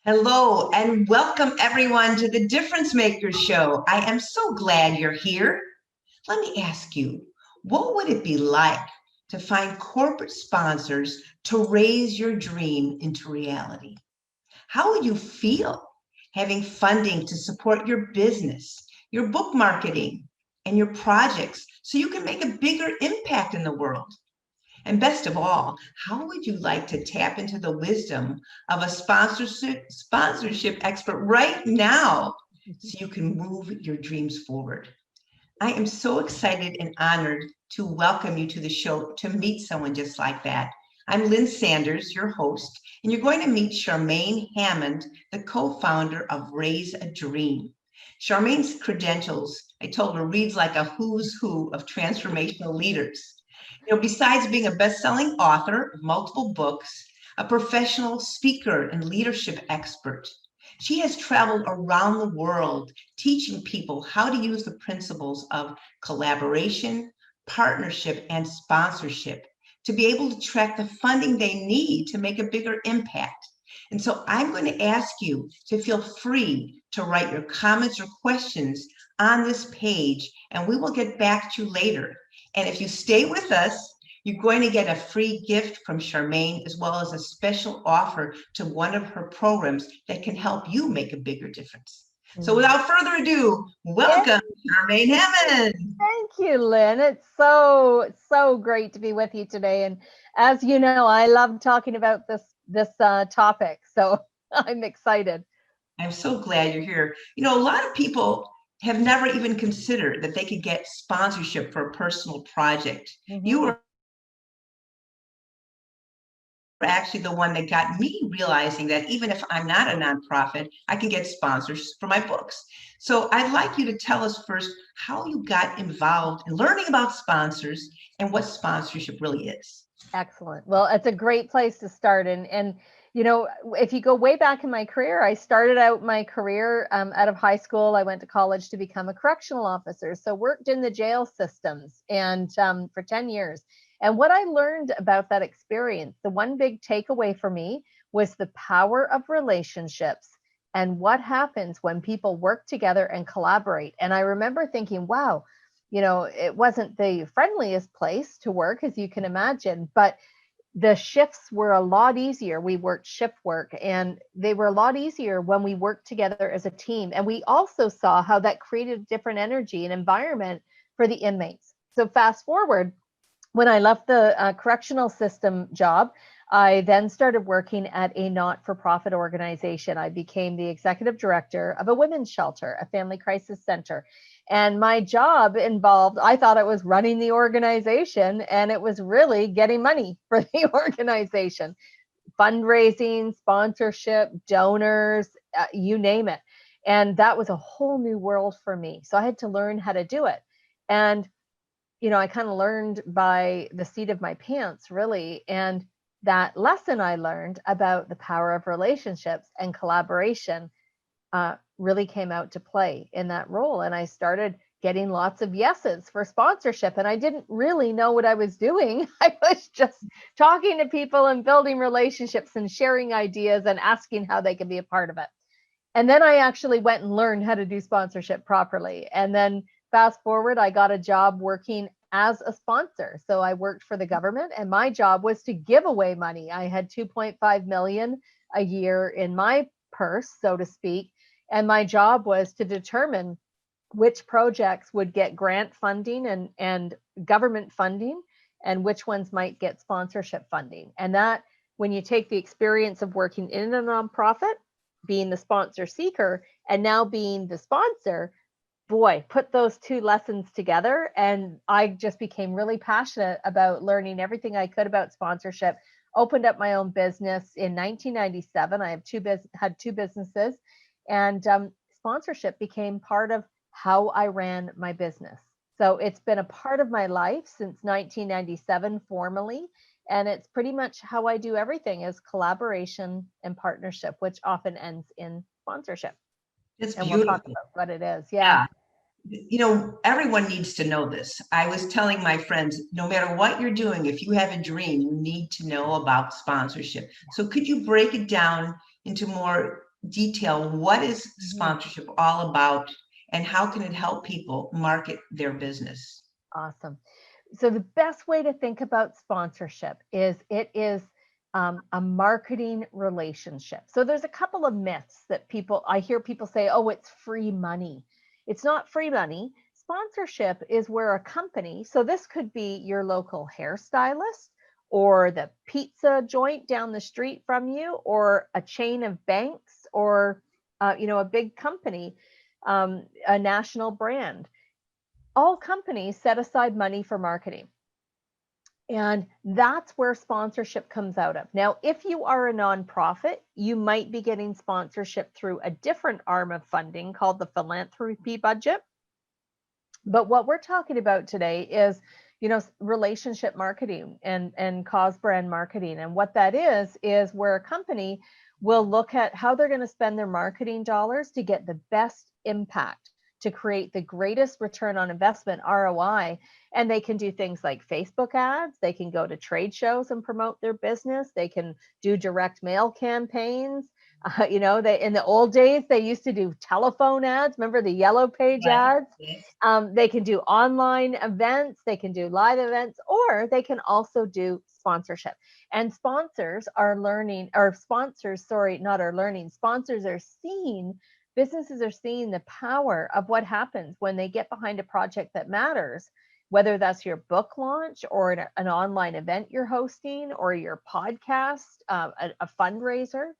Hello and welcome everyone to the Difference Makers Show. I am so glad you're here. Let me ask you, what would it be like to find corporate sponsors to raise your dream into reality? How would you feel having funding to support your business, your book marketing, and your projects so you can make a bigger impact in the world? And best of all, how would you like to tap into the wisdom of a sponsorship expert right now so you can move your dreams forward? I am so excited and honored to welcome you to the show to meet someone just like that. I'm Lynn Sanders, your host, and you're going to meet Charmaine Hammond, the co-founder of Raise a Dream. Charmaine's credentials, I told her, reads like a who's who of transformational leaders. Besides being a best-selling author of multiple books, a professional speaker and leadership expert, she has traveled around the world teaching people how to use the principles of collaboration, partnership, and sponsorship to be able to track the funding they need to make a bigger impact. And so I'm going to ask you to feel free to write your comments or questions on this page, and we will get back to you later. And if you stay with us, you're going to get a free gift from Charmaine, as well as a special offer to one of her programs that can help you make a bigger difference. So without further ado, welcome, Charmaine Hammond. Thank you, Lynn. It's so great to be with you today. And as you know, I love talking about this topic, so I'm excited. I'm so glad you're here. A lot of people have never even considered that they could get sponsorship for a personal project. You were actually the one that got me realizing that even if I'm not a nonprofit, I can get sponsors for my books. So I'd like you to tell us first how you got involved in learning about sponsors and what sponsorship really is. Excellent. Well, it's a great place to start. And if you go way back in my career, I started out my career out of high school. I went to college to become a correctional officer. So worked in the jail systems and for 10 years. And what I learned about that experience, the one big takeaway for me was the power of relationships and what happens when people work together and collaborate. And I remember thinking, wow, it wasn't the friendliest place to work, as you can imagine, but the shifts were a lot easier. We worked shift work, and they were a lot easier when we worked together as a team. And we also saw how that created a different energy and environment for the inmates. So fast forward, when I left the correctional system job, I then started working at a not-for-profit organization. I became the executive director of a women's shelter, a family crisis center. And my job involved, I thought it was running the organization, and it was really getting money for the organization, fundraising, sponsorship, donors, you name it. And that was a whole new world for me. So I had to learn how to do it. And, I kind of learned by the seat of my pants, really. And that lesson I learned about the power of relationships and collaboration really came out to play in that role. And I started getting lots of yeses for sponsorship. And I didn't really know what I was doing. I was just talking to people and building relationships and sharing ideas and asking how they could be a part of it. And then I actually went and learned how to do sponsorship properly. And then fast forward, I got a job working as a sponsor. So I worked for the government, and my job was to give away money. I had 2.5 million a year in my purse, so to speak. And my job was to determine which projects would get grant funding and government funding, and which ones might get sponsorship funding. And that, when you take the experience of working in a nonprofit, being the sponsor seeker, and now being the sponsor, boy, put those two lessons together, and I just became really passionate about learning everything I could about sponsorship. Opened up my own business in 1997. I had two businesses, and sponsorship became part of how I ran my business. So it's been a part of my life since 1997 formally, and it's pretty much how I do everything is collaboration and partnership, which often ends in sponsorship. It's and beautiful. We'll talk about what it is. Yeah. Everyone needs to know this. I was telling my friends, no matter what you're doing, if you have a dream, you need to know about sponsorship. So could you break it down into more detail what is Mhm. sponsorship all about and how can it help people market their business? Awesome. So the best way to think about sponsorship is it is a marketing relationship. So there's a couple of myths that I hear people say, oh, it's free money. It's not free money. Sponsorship is where a company, so this could be your local hairstylist or the pizza joint down the street from you or a chain of banks or, a big company, a national brand. All companies set aside money for marketing. And that's where sponsorship comes out of. Now, if you are a nonprofit, you might be getting sponsorship through a different arm of funding called the philanthropy budget. But what we're talking about today is, relationship marketing and cause brand marketing. And what that is where a company will look at how they're going to spend their marketing dollars to get the best impact, to create the greatest return on investment, ROI. And they can do things like Facebook ads. They can go to trade shows and promote their business. They can do direct mail campaigns. They in the old days they used to do telephone ads. Remember the yellow page Right. ads? Yes. They can do online events. They can do live events, or they can also do sponsorship. And sponsors are learning, or sponsors, sorry, not are learning. Sponsors are seeing. Businesses are seeing the power of what happens when they get behind a project that matters, whether that's your book launch or an online event you're hosting or your podcast, a fundraiser.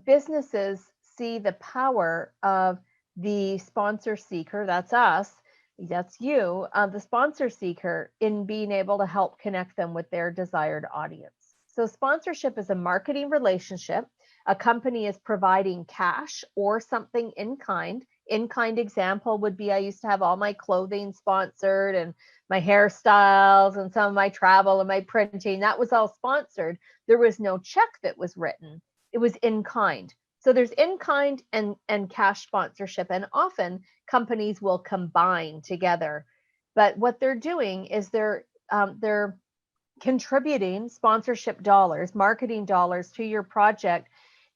Businesses see the power of the sponsor seeker, that's us, that's you, the sponsor seeker, in being able to help connect them with their desired audience. So sponsorship is a marketing relationship. A company is providing cash or something in kind. In kind example would be, I used to have all my clothing sponsored and my hairstyles and some of my travel and my printing. That was all sponsored. There was no check that was written. It was in kind. So there's in kind and cash sponsorship, and often companies will combine together. But what they're doing is they're contributing sponsorship dollars, marketing dollars to your project,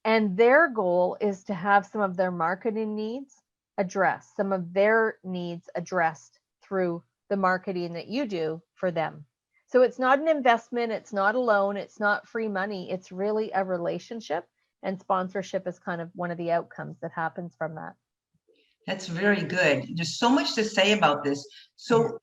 and their goal is to have some of their marketing needs addressed, some of their needs addressed through the marketing that you do for them. So it's not an investment, it's not a loan, it's not free money, it's really a relationship. And sponsorship is kind of one of the outcomes that happens from that. That's very good. There's so much to say about this. So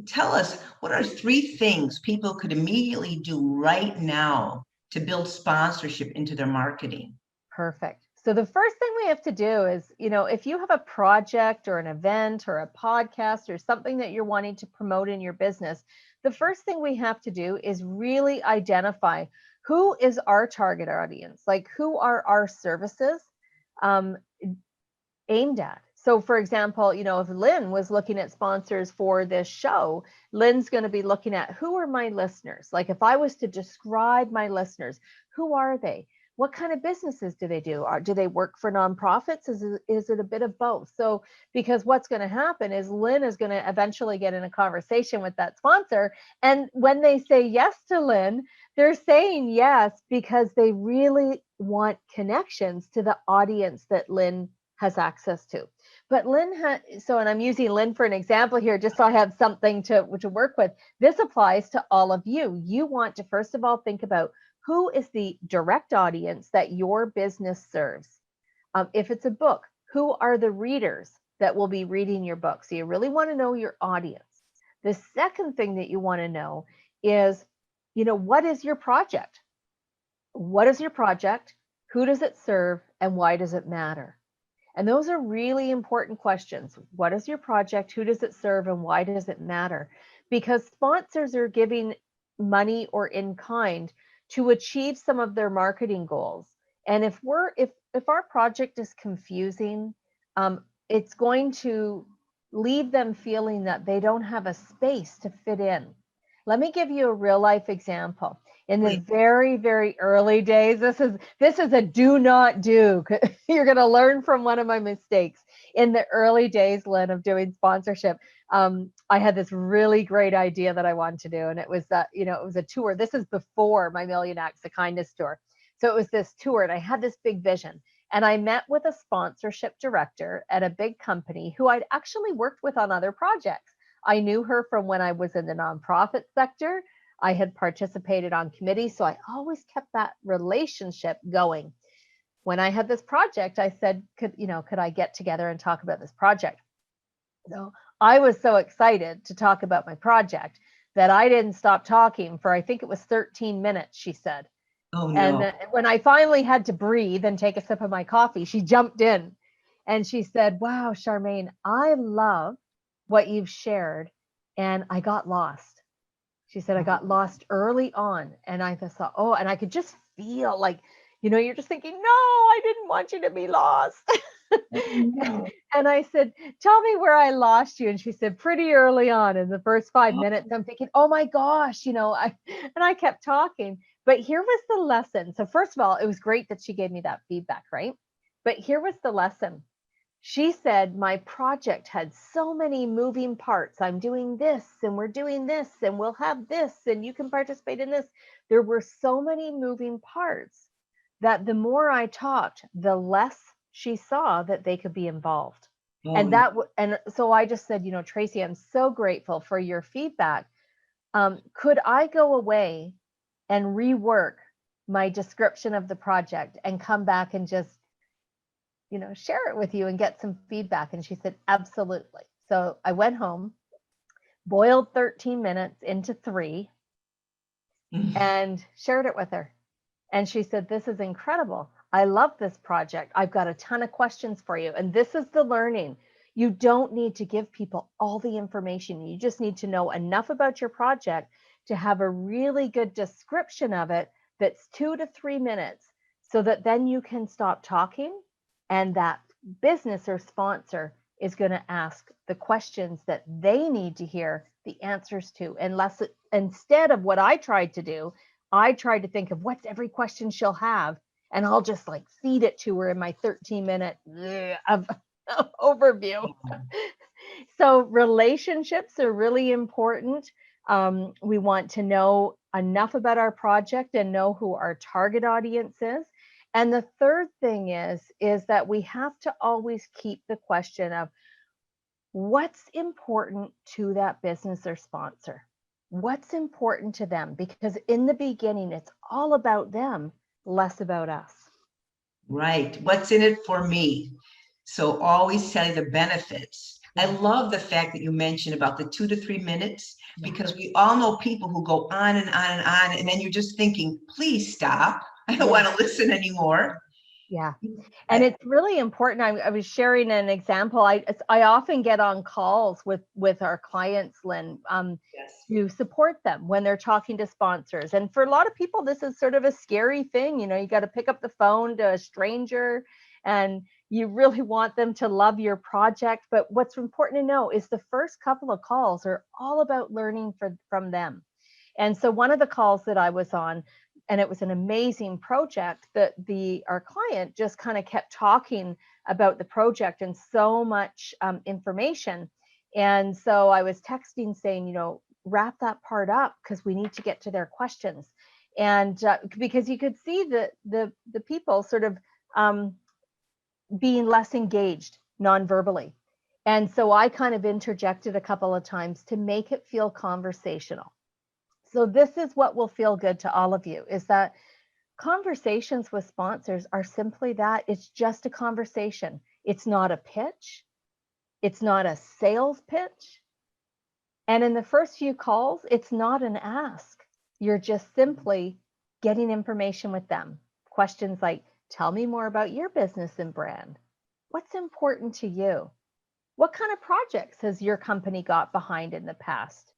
tell us, what are 3 things people could immediately do right now to build sponsorship into their marketing? Perfect. So the first thing we have to do is, if you have a project or an event or a podcast or something that you're wanting to promote in your business, the first thing we have to do is really identify who is our target audience, like who are our services um, aimed at. So, for example, if Lynn was looking at sponsors for this show, Lynn's going to be looking at who are my listeners? Like, if I was to describe my listeners, who are they? What kind of businesses do they do? Do they work for nonprofits? Is it a bit of both? So, because what's going to happen is Lynn is going to eventually get in a conversation with that sponsor. And when they say yes to Lynn, they're saying yes because they really want connections to the audience that Lynn has access to. But Lynn and I'm using Lynn for an example here, just so I have something to work with. This applies to all of you. You want to, first of all, think about who is the direct audience that your business serves. If it's a book, who are the readers that will be reading your book? So you really want to know your audience. The second thing that you want to know is, what is your project? What is your project? Who does it serve? And why does it matter? And those are really important questions. What is your project? Who does it serve? And why does it matter? Because sponsors are giving money or in kind to achieve some of their marketing goals. And if our project is confusing, it's going to leave them feeling that they don't have a space to fit in. Let me give you a real life example. In the very, very early days, this is a do not do. You're going to learn from one of my mistakes. In the early days, Lynn, of doing sponsorship, I had this really great idea that I wanted to do, and it was it was a tour. This is before my Million Acts of Kindness tour. So it was this tour, and I had this big vision. And I met with a sponsorship director at a big company who I'd actually worked with on other projects. I knew her from when I was in the nonprofit sector. I had participated on committees, so I always kept that relationship going. When I had this project, I said, could I get together and talk about this project? So I was so excited to talk about my project that I didn't stop talking for, I think it was 13 minutes, she said. Oh, And no. when I finally had to breathe and take a sip of my coffee, she jumped in and she said, "Wow, Charmaine, I love what you've shared. And I got lost." She said, "I got lost early on." And I just thought, oh, and I could just feel like, you're just thinking, no, I didn't want you to be lost. No. And I said, "Tell me where I lost you." And she said, "Pretty early on in the first 5 minutes." I'm thinking, oh my gosh, and I kept talking. But here was the lesson. So first of all, it was great that she gave me that feedback, right? But here was the lesson. She said, "My project had so many moving parts. I'm doing this, and we're doing this, and we'll have this, and you can participate in this." There were so many moving parts that the more I talked, the less she saw that they could be involved. Oh, And so I just said, "Tracy, I'm so grateful for your feedback. Could I go away and rework my description of the project and come back and just, share it with you and get some feedback?" And she said, "Absolutely." So I went home, boiled 13 minutes into 3, and shared it with her. And she said, "This is incredible. I love this project. I've got a ton of questions for you." And this is the learning. You don't need to give people all the information. You just need to know enough about your project to have a really good description of it that's 2 to 3 minutes, so that then you can stop talking and that business or sponsor is going to ask the questions that they need to hear the answers to. Instead of what I tried to do, I tried to think of what's every question she'll have, and I'll just like feed it to her in my 13-minute of overview. So relationships are really important. We want to know enough about our project and know who our target audience is. And the third thing is that we have to always keep the question of what's important to that business or sponsor. What's important to them? Because in the beginning, it's all about them, less about us. right. What's in it for me? So always telling the benefits. I love the fact that you mentioned about the 2 to 3 minutes, because we all know people who go on and on and on, and then you're just thinking, please stop. I don't want to listen anymore. Yeah. And it's really important. I was sharing an example. I often get on calls with our clients, Lynn, Yes. to support them when they're talking to sponsors. And for a lot of people, this is sort of a scary thing. You got to pick up the phone to a stranger and you really want them to love your project. But what's important to know is the first couple of calls are all about learning from them. And so one of the calls that I was on, and it was an amazing project, that our client just kind of kept talking about the project and so much information. And so I was texting saying, wrap that part up because we need to get to their questions. And because you could see the people sort of being less engaged non-verbally. And so I kind of interjected a couple of times to make it feel conversational. So this is what will feel good to all of you, is that conversations with sponsors are simply that. It's just a conversation. It's not a pitch. It's not a sales pitch. And in the first few calls, it's not an ask. You're just simply getting information with them. Questions like, tell me more about your business and brand. What's important to you? What kind of projects has your company got behind in the past?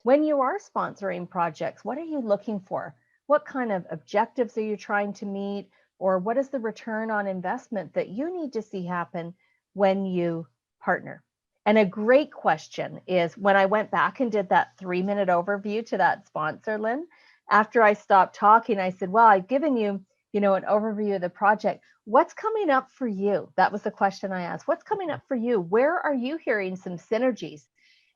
When you are sponsoring projects, what are you looking for? What kind of objectives are you trying to meet? Or what is the return on investment that you need to see happen when you partner? And a great question is, when I went back and did that 3-minute overview to that sponsor, Lynn, after I stopped talking, I said, well, I've given you, an overview of the project. What's coming up for you? That was the question I asked. What's coming up for you? Where are you hearing some synergies?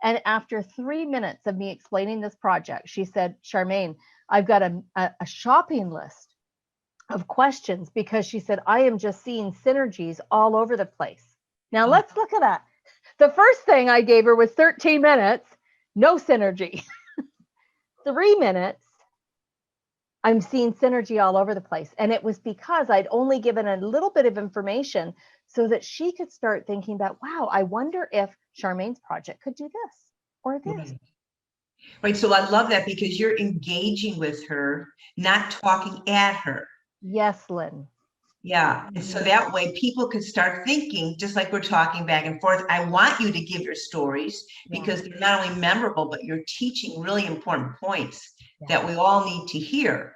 And after 3 minutes of me explaining this project, she said, Charmaine, I've got a shopping list of questions because she said, I am just seeing synergies all over the place. Now Oh, let's look at that. The first thing I gave her was 13 minutes, no synergy. 3 minutes, I'm seeing synergy all over the place. And it was because I'd only given a little bit of information so that she could start thinking about, wow, I wonder if Charmaine's project could do this or this. right. Right. So I love that because you're engaging with her, not talking at her. Yes, Lynn. Yeah. And so that way people could start thinking, just like we're talking back and forth. I want you to give your stories Yeah. because they're not only memorable, but you're teaching really important points Yeah. that we all need to hear.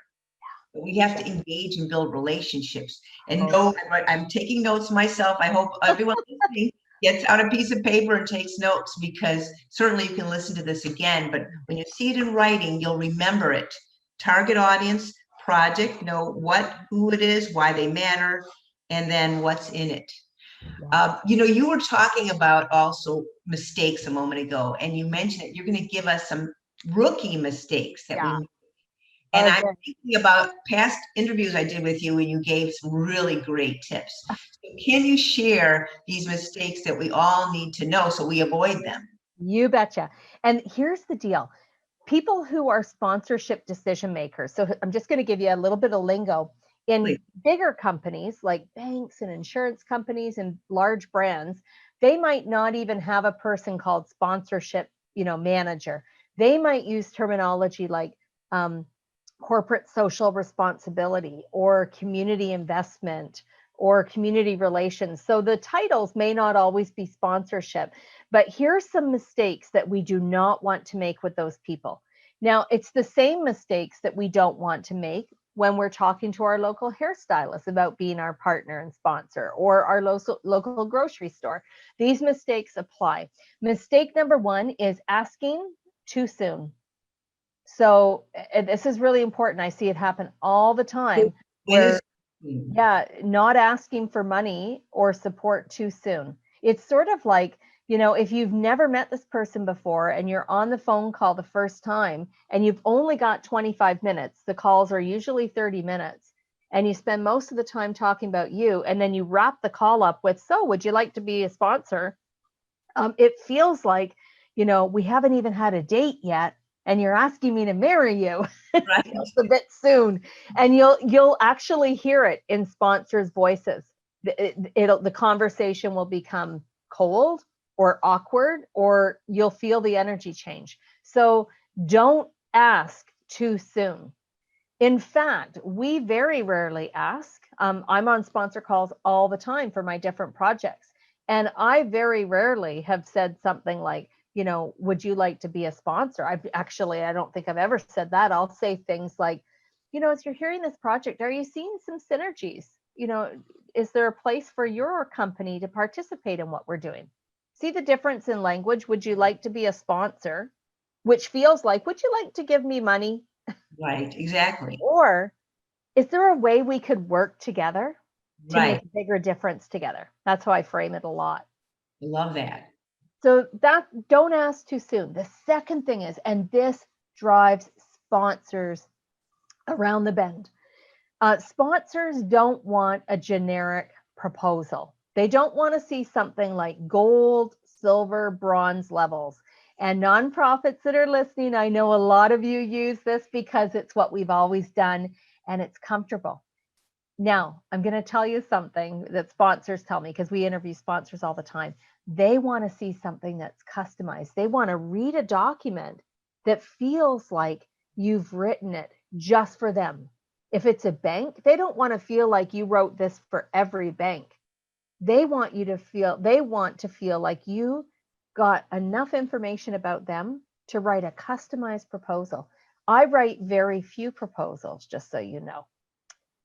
But we have to engage and build relationships. And know, I'm taking notes myself. I hope everyone listening gets out a piece of paper and takes notes, because certainly you can listen to this again, but when you see it in writing, you'll remember it. Target audience, project, know who it is, why they matter, and then what's in it. You were talking about also mistakes a moment ago, and you mentioned that you're going to give us some rookie mistakes that we Yeah. made. And I'm Okay. thinking about past interviews I did with you, and you gave some really great tips. So can you share these mistakes that we all need to know so we avoid them? You betcha. And here's the deal. People who are sponsorship decision makers. So I'm just going to give you a little bit of lingo. In Please. bigger companies like banks and insurance companies and large brands, they might not even have a person called sponsorship, manager. They might use terminology like corporate social responsibility or community investment or community relations. So the titles may not always be sponsorship, but here's some mistakes that we do not want to make with those people. Now, it's the same mistakes that we don't want to make when we're talking to our local hairstylist about being our partner and sponsor, or our local grocery store. These mistakes apply. Mistake number one is asking too soon. So this is really important. I see it happen all the time where, yeah, not asking for money or support too soon. It's sort of like, if you've never met this person before and you're on the phone call the first time and you've only got 25 minutes, the calls are usually 30 minutes, and you spend most of the time talking about you, and then you wrap the call up with, so would you like to be a sponsor? It feels like, we haven't even had a date yet, and you're asking me to marry you. Right. It's a bit soon, and you'll actually hear it in sponsors' voices. The conversation will become cold or awkward, or you'll feel the energy change. So don't ask too soon. In fact, we very rarely ask. I'm on sponsor calls all the time for my different projects. And I very rarely have said something like, would you like to be a sponsor? I don't think I've ever said that. I'll say things like, as you're hearing this project, are you seeing some synergies? Is there a place for your company to participate in what we're doing? See the difference in language? Would you like to be a sponsor? Which feels like, would you like to give me money? Right. Exactly. Or is there a way we could work together to Right. make a bigger difference together? That's how I frame it a lot. I love that. So that, don't ask too soon. The second thing is, and this drives sponsors around the bend. Sponsors don't want a generic proposal. They don't want to see something like gold, silver, bronze levels. And nonprofits that are listening, I know a lot of you use this because it's what we've always done and it's comfortable. Now, I'm going to tell you something that sponsors tell me, because we interview sponsors all the time. They want to see something that's customized. They want to read a document that feels like you've written it just for them. If it's a bank, they don't want to feel like you wrote this for every bank. They want to feel like you got enough information about them to write a customized proposal. I write very few proposals, just so you know.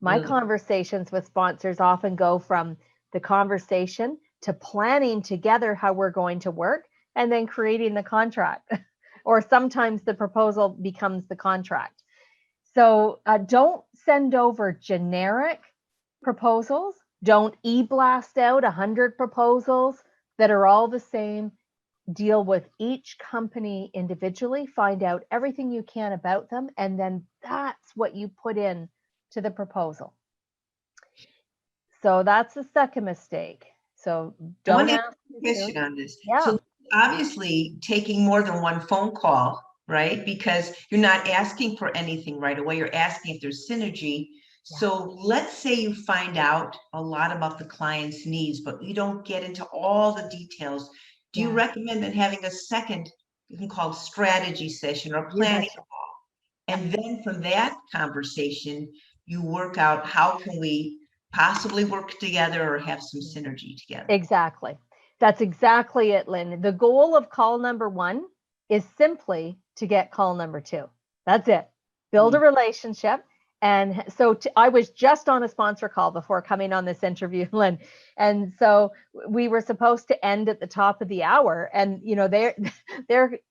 My conversations with sponsors often go from the conversation to planning together how we're going to work, and then creating the contract. Or sometimes the proposal becomes the contract. So don't send over generic proposals. Don't e-blast out 100 proposals that are all the same. Deal with each company individually, find out everything you can about them, and then that's what you put in to the proposal. So that's the second mistake. So I want don't to ask ask. a question on this. Yeah, So obviously taking more than one phone call, right? Because you're not asking for anything right away. You're asking if there's synergy. yeah, So let's say you find out a lot about the client's needs, but you don't get into all the details. Do you yeah. recommend then having a second, you can call it strategy session or You planning? betcha. And then from that conversation, you work out how can we possibly work together or have some synergy together. Exactly. That's exactly it, Lynn. The goal of call number one is simply to get call number two. That's it. Build a relationship. And so I was just on a sponsor call before coming on this interview, Lynn. And so we were supposed to end at the top of the hour. And, you know, they're,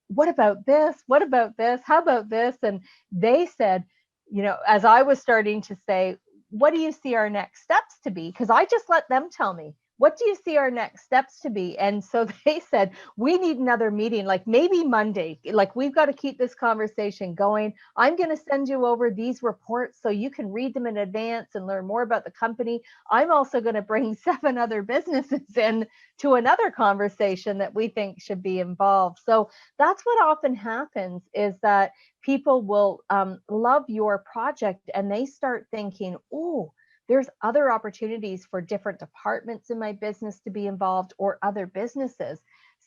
what about this? What about this? How about this? And they said, you know, as I was starting to say, what do you see our next steps to be? Because I just let them tell me, what do you see our next steps to be? And so they said, we need another meeting, like maybe Monday, like we've got to keep this conversation going. I'm going to send you over these reports so you can read them in advance and learn more about the company. I'm also going to bring 7 other businesses in to another conversation that we think should be involved. So that's what often happens, is that people will love your project and they start thinking, oh, there's other opportunities for different departments in my business to be involved, or other businesses.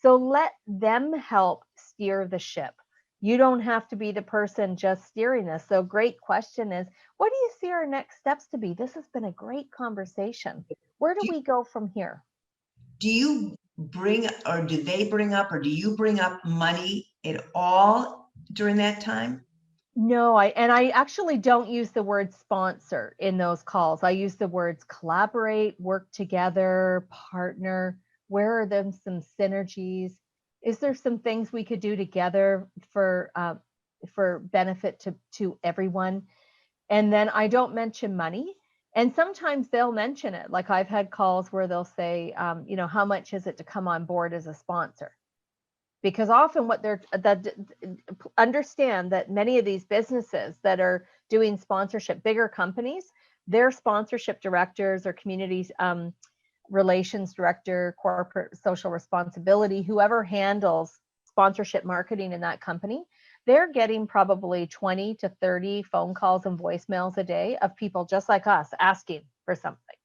So let them help steer the ship. You don't have to be the person just steering this. So great question is, what do you see our next steps to be? This has been a great conversation. Where do Do we go from here? do you bring, or do they bring up, or do you bring up money at all during that time? No, I actually don't use the word sponsor in those calls. I use the words collaborate, work together, partner. Where are them some synergies? Is there some things we could do together for benefit to everyone? And then I don't mention money. And sometimes they'll mention it. Like I've had calls where they'll say, you know, how much is it to come on board as a sponsor? Because often what they're that understand that many of these businesses that are doing sponsorship, bigger companies, their sponsorship directors or communities relations director, corporate social responsibility, whoever handles sponsorship marketing in that company, they're getting probably 20 to 30 phone calls and voicemails a day of people just like us asking for something.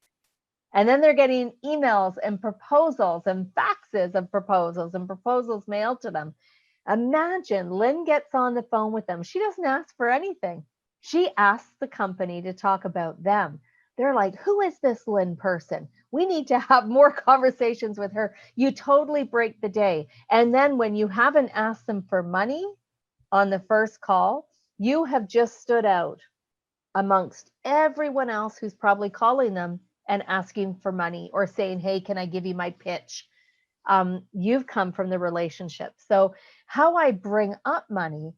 And then they're getting emails and proposals and faxes of proposals and proposals mailed to them. Imagine Lynn gets on the phone with them. She doesn't ask for anything. She asks the company to talk about them. They're like, who is this Lynn person? We need to have more conversations with her. You totally break the day. And then when you haven't asked them for money on the first call, you have just stood out amongst everyone else who's probably calling them and asking for money or saying, hey, can I give you my pitch? You've come from the relationship. So how I bring up money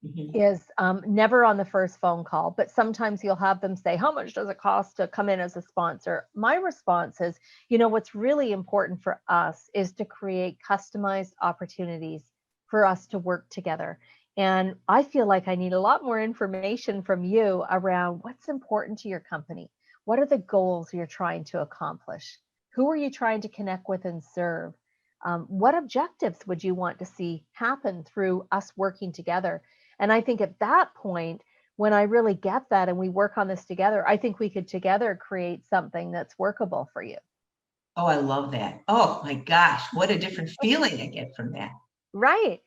Mhm. is never on the first phone call, but sometimes you'll have them say, how much does it cost to come in as a sponsor? My response is, you know, what's really important for us is to create customized opportunities for us to work together. And I feel like I need a lot more information from you around what's important to your company. What are the goals you're trying to accomplish? Who are you trying to connect with and serve? What objectives would you want to see happen through us working together? And I think at that point, when I really get that and we work on this together, I think we could together create something that's workable for you. Oh, I love that. Oh my gosh, what a different feeling I get from that. Right.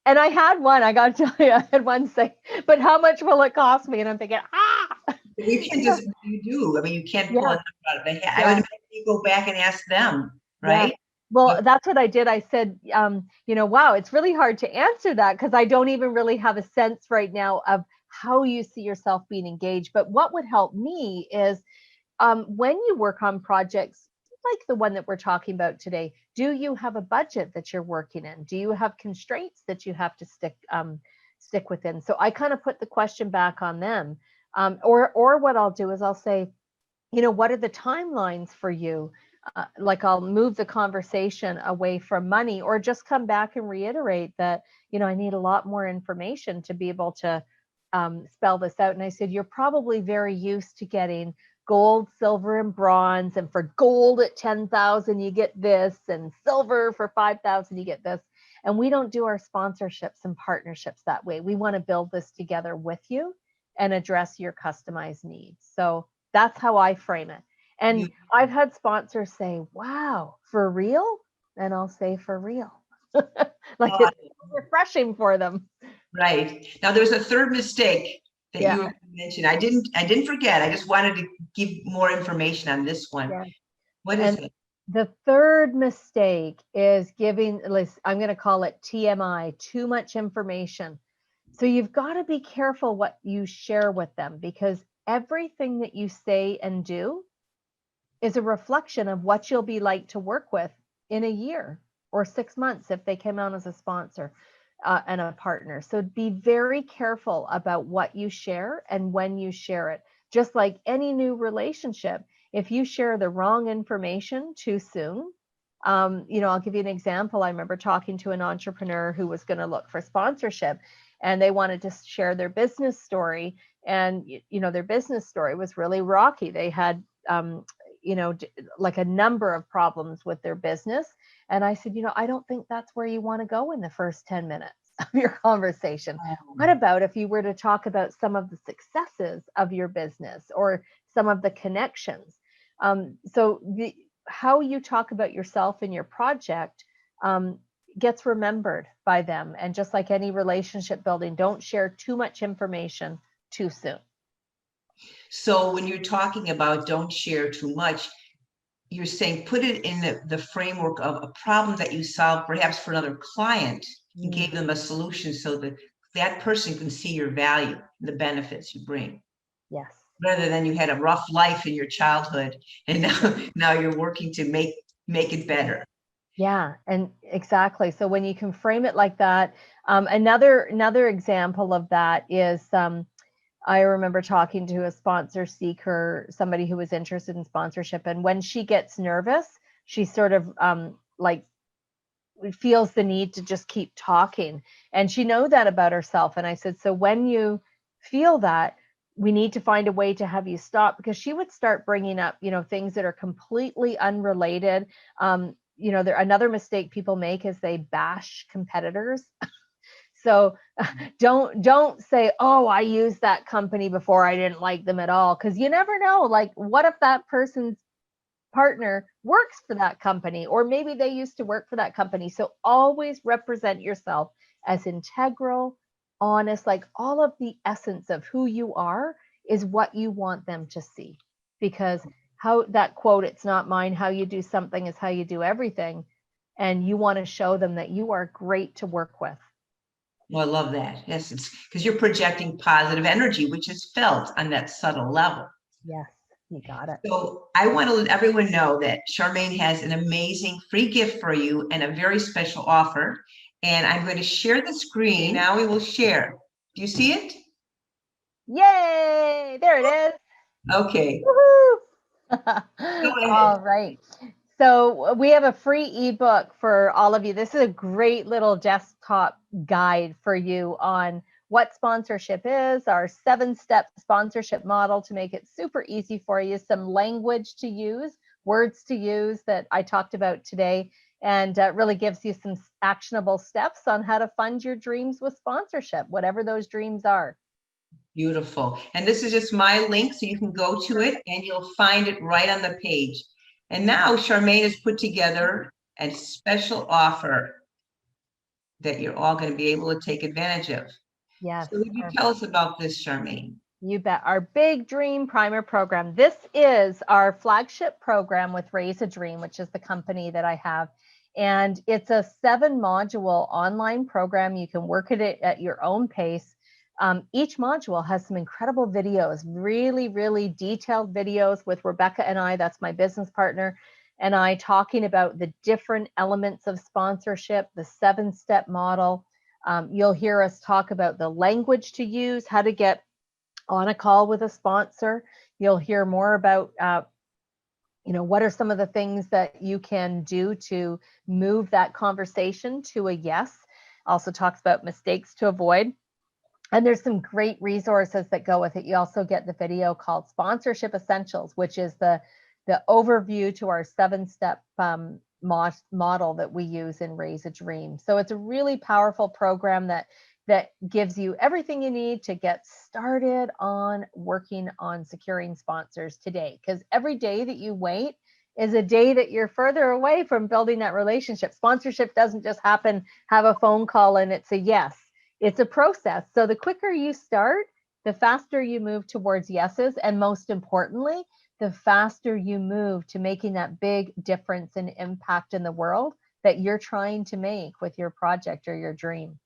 And I had one, I got to tell you, I had one say, but how much will it cost me? And I'm thinking, You can't just, you do. I mean, you can't pull a yeah, number out of the hat. I would yeah. imagine you go back and ask them, Yeah. right? Well, that's what I did. I said, you know, wow, it's really hard to answer that because I don't even really have a sense right now of how you see yourself being engaged. But what would help me is when you work on projects like the one that we're talking about today, do you have a budget that you're working in? Do you have constraints that you have to stick within? So I kind of put the question back on them. Or what I'll do is I'll say, you know, what are the timelines for you? Like I'll move the conversation away from money or just come back and reiterate that, you know, I need a lot more information to be able to spell this out. And I said, you're probably very used to getting gold, silver, and bronze. And for gold at 10,000, you get this, and silver for 5,000, you get this. And we don't do our sponsorships and partnerships that way. We want to build this together with you and address your customized needs. So that's how I frame it. And I've had sponsors say, wow, for real? And I'll say, for real. Like it's refreshing for them. Right. Now there's a third mistake that you mentioned. I didn't forget. I just wanted to give more information on this one. Yeah. What is it? The third mistake is giving, I'm going to call it TMI, too much information. So you've got to be careful what you share with them, because everything that you say and do is a reflection of what you'll be like to work with in a year or 6 months if they came on as a sponsor and a partner. So be very careful about what you share and when you share it. Just like any new relationship, if you share the wrong information too soon, I'll give you an example. I remember talking to an entrepreneur who was going to look for sponsorship, and they wanted to share their business story. And, their business story was really rocky. They had, like a number of problems with their business. And I said, I don't think that's where you want to go in the first 10 minutes of your conversation. What about if you were to talk about some of the successes of your business or some of the connections? So how you talk about yourself and your project gets remembered by them. And just like any relationship building, don't share too much information too soon. So when you're talking about don't share too much, you're saying put it in the framework of a problem that you solve perhaps for another client and gave them a solution so that that person can see your value, the benefits you bring. Yes. Rather than you had a rough life in your childhood and now you're working to make it better. Yeah, and exactly. So when you can frame it like that, another example of that is I remember talking to a sponsor seeker, somebody who was interested in sponsorship, and when she gets nervous, she sort of feels the need to just keep talking, and she knows that about herself. And I said, so when you feel that, we need to find a way to have you stop, because she would start bringing up, things that are completely unrelated. Another mistake people make is they bash competitors. So don't say, oh, I used that company before, I didn't like them at all. Because you never know, like, what if that person's partner works for that company, or maybe they used to work for that company. So always represent yourself as integral, honest, like all of the essence of who you are is what you want them to see. Because how that quote, it's not mine, how you do something is how you do everything. And you want to show them that you are great to work with. Well, I love that. Yes, it's because you're projecting positive energy, which is felt on that subtle level. Yes, you got it. So I want to let everyone know that Charmaine has an amazing free gift for you and a very special offer. And I'm going to share the screen. Now we will share. Do you see it? Yay! There it is. Okay. All right. So we have a free ebook for all of you. This is a great little desktop guide for you on what sponsorship is, our 7-step sponsorship model to make it super easy for you, some language to use, words to use that I talked about today, and really gives you some actionable steps on how to fund your dreams with sponsorship, whatever those dreams are. Beautiful. And this is just my link, so you can go to it and you'll find it right on the page. And now Charmaine has put together a special offer that you're all going to be able to take advantage of. Yes. So would you tell us about this, Charmaine? You bet. Our Big Dream Primer program. This is our flagship program with Raise a Dream, which is the company that I have. And it's a 7-module online program. You can work at it at your own pace. Each module has some incredible videos, really, really detailed videos with Rebecca and I, that's my business partner, and I talking about the different elements of sponsorship, the 7-step model. You'll hear us talk about the language to use, how to get on a call with a sponsor. You'll hear more about, what are some of the things that you can do to move that conversation to a yes. Also talks about mistakes to avoid. And there's some great resources that go with it. You also get the video called Sponsorship Essentials, which is the overview to our 7-step model that we use in Raise a Dream. So it's a really powerful program that gives you everything you need to get started on working on securing sponsors today. Because every day that you wait is a day that you're further away from building that relationship. Sponsorship doesn't just happen, have a phone call and it's a yes. It's a process. So the quicker you start, the faster you move towards yeses. And most importantly, the faster you move to making that big difference and impact in the world that you're trying to make with your project or your dream.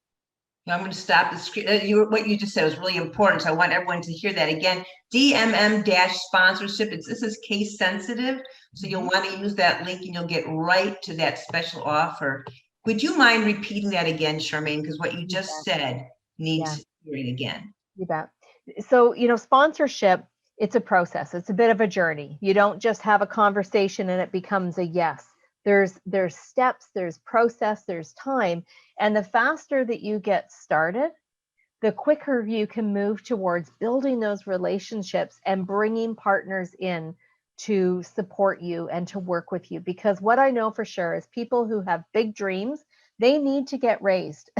Now I'm going to stop the screen. What you just said was really important. So I want everyone to hear that again. DMM-sponsorship. This is case sensitive. So you'll want to use that link and you'll get right to that special offer. Would you mind repeating that again, Charmaine? Because what you just said needs hearing again. You bet. So, sponsorship, it's a process. It's a bit of a journey. You don't just have a conversation and it becomes a yes. There's steps, there's process, there's time. And the faster that you get started, the quicker you can move towards building those relationships and bringing partners in to support you and to work with you. Because what I know for sure is people who have big dreams, they need to get raised.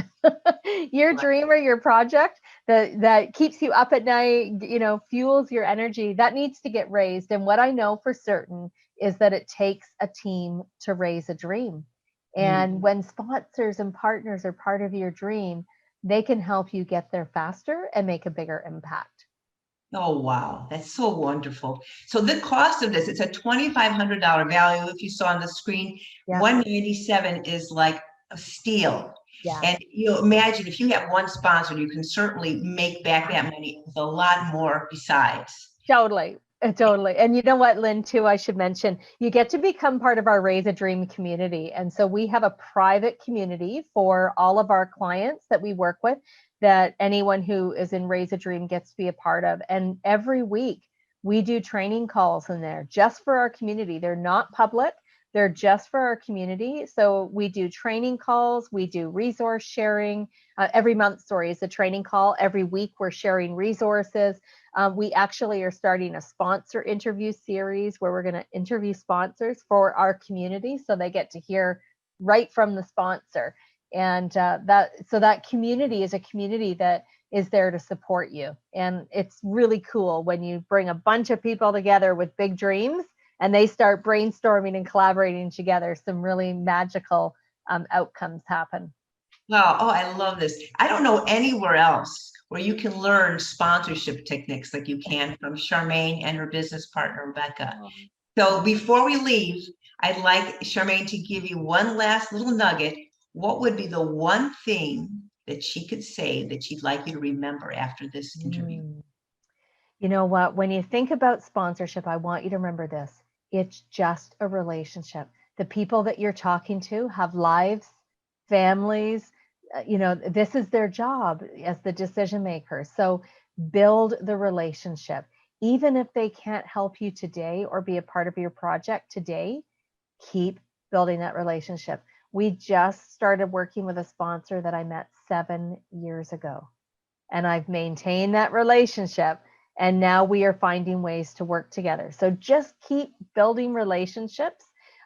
Your dream or your project that keeps you up at night, fuels your energy, that needs to get raised. And what I know for certain is that it takes a team to raise a dream. And when sponsors and partners are part of your dream, they can help you get there faster and make a bigger impact. Oh, wow. That's so wonderful. So the cost of this, it's a $2,500 value. If you saw on the screen, $197 is like a steal. Yeah. And imagine if you have one sponsor, you can certainly make back that money with a lot more besides. Totally. And you know what, Lynn, too, I should mention, you get to become part of our Raise a Dream community. And so we have a private community for all of our clients that we work with, that anyone who is in Raise a Dream gets to be a part of. And every week we do training calls in there just for our community. They're not public. They're just for our community. So we do training calls, we do resource sharing. Every month, is a training call. Every week we're sharing resources. We actually are starting a sponsor interview series where we're going to interview sponsors for our community so they get to hear right from the sponsor. And that community is a community that is there to support you. And it's really cool when you bring a bunch of people together with big dreams and they start brainstorming and collaborating together. Some really magical outcomes happen. Wow. Oh, I love this. I don't know anywhere else where you can learn sponsorship techniques like you can from Charmaine and her business partner, Rebecca. So before we leave, I'd like Charmaine to give you one last little nugget. What would be the one thing that she could say that she'd like you to remember after this interview? You know what? When you think about sponsorship, I want you to remember this. It's just a relationship. The people that you're talking to have lives, families. This is their job as the decision maker. So build the relationship. Even if they can't help you today or be a part of your project today, keep building that relationship. We just started working with a sponsor that I met 7 years ago, and I've maintained that relationship. And now we are finding ways to work together. So just keep building relationships,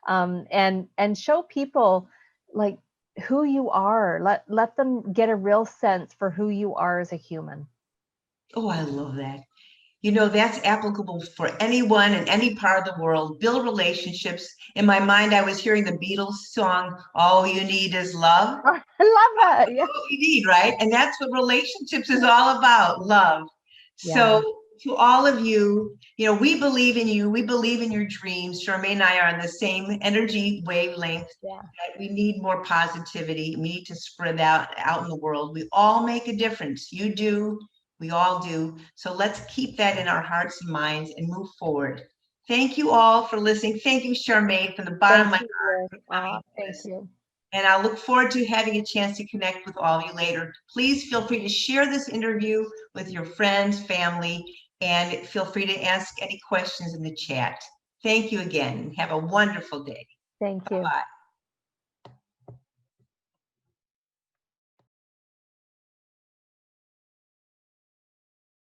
and show people like who you are. Let them get a real sense for who you are as a human. Oh, I love that. That's applicable for anyone in any part of the world. Build relationships. In my mind, I was hearing the Beatles song, All You Need Is Love. I love that. Yeah. All you need, right? And that's what relationships is all about, love. Yeah. So to all of you, we believe in you. We believe in your dreams. Charmaine and I are on the same energy wavelength. Yeah. That we need more positivity. We need to spread that out in the world. We all make a difference. You do. We all do. So let's keep that in our hearts and minds and move forward. Thank you all for listening. Thank you, Charmaine, from the bottom of my heart. Thank you. And I look forward to having a chance to connect with all of you later. Please feel free to share this interview with your friends, family, and feel free to ask any questions in the chat. Thank you again. Have a wonderful day. Thank you. Bye-bye.